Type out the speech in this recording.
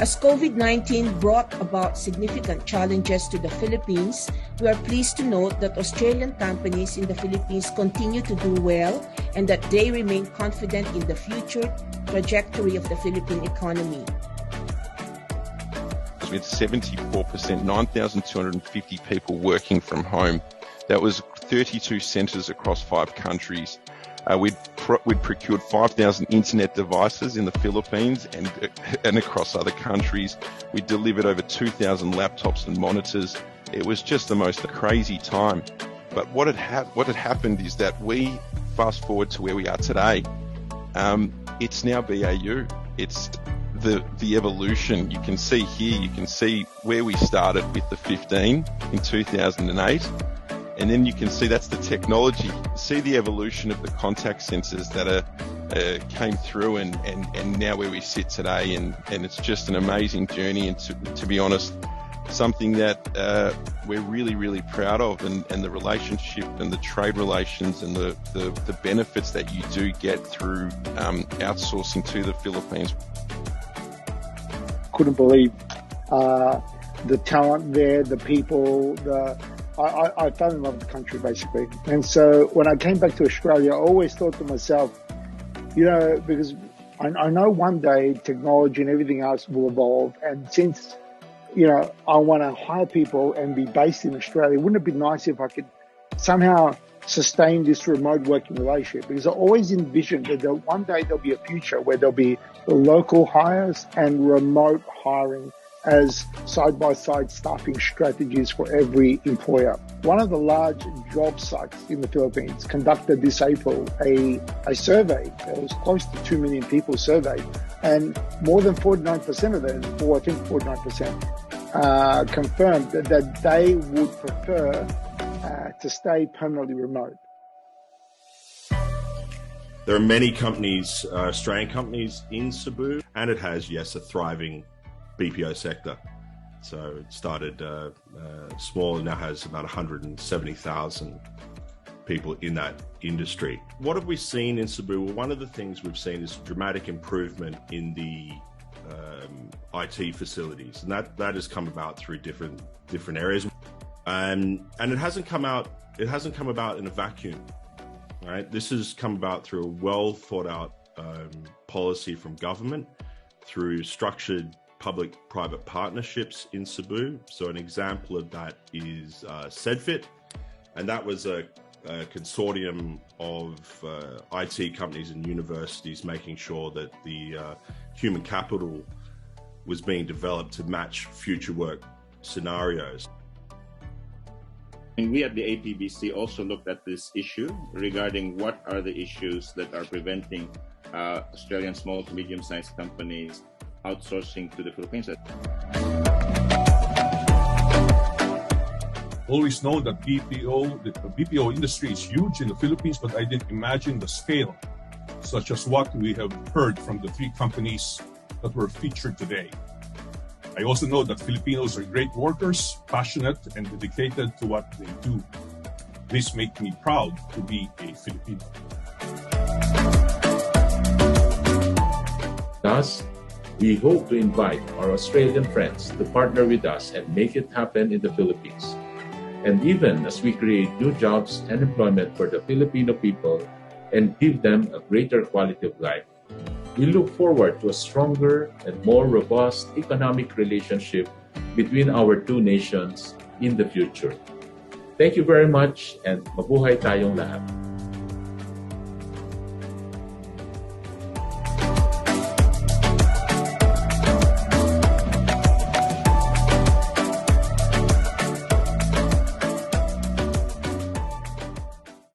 As COVID-19 brought about significant challenges to the Philippines, we are pleased to note that Australian companies in the Philippines continue to do well and that they remain confident in the future trajectory of the Philippine economy. With 74%, 9,250 people working from home. That was 32 centres across 5 countries. We'd procured 5,000 internet devices in the Philippines and across other countries. We delivered over 2,000 laptops and monitors. It was just the most crazy time. But what had happened is that we fast forward to where we are today. It's now BAU. It's the evolution. You can see here, you can see where we started with the 15 in 2008. And then you can see that's the technology. See the evolution of the contact sensors that came through and now where we sit today. And it's just an amazing journey. And to be honest, something that we're really, really proud of. And the relationship and the trade relations and the benefits that you do get through outsourcing to the Philippines. Couldn't believe the talent there, the people, I fell in love with the country, basically. And so when I came back to Australia, I always thought to myself, because I know one day technology and everything else will evolve. And since, I want to hire people and be based in Australia, wouldn't it be nice if I could somehow sustain this remote working relationship? Because I always envisioned that one day there'll be a future where there'll be local hires and remote hiring as side-by-side staffing strategies for every employer. One of the large job sites in the Philippines conducted this April a survey. It was close to 2 million people surveyed, and more than 49% of them, or I think 49%, confirmed that they would prefer to stay permanently remote. There are many companies, Australian companies in Cebu, and it has, yes, a thriving BPO sector. So it started small and now has about 170,000 people in that industry. What have we seen in Cebu? Well, one of the things we've seen is dramatic improvement in the IT facilities, and that has come about through different areas. And it hasn't come about in a vacuum, right? This has come about through a well thought out policy from government, through structured public-private partnerships in Cebu. So an example of that is SEDFIT, and that was a consortium of IT companies and universities making sure that the human capital was being developed to match future work scenarios. And we at the APBC also looked at this issue regarding what are the issues that are preventing Australian small to medium-sized companies outsourcing to the Philippines. Always known that the BPO industry is huge in the Philippines, but I didn't imagine the scale, such as what we have heard from the 3 companies that were featured today. I also know that Filipinos are great workers, passionate and dedicated to what they do. This makes me proud to be a Filipino. Thus, we hope to invite our Australian friends to partner with us and make it happen in the Philippines. And even as we create new jobs and employment for the Filipino people and give them a greater quality of life, we look forward to a stronger and more robust economic relationship between our 2 nations in the future. Thank you very much, and mabuhay tayong lahat.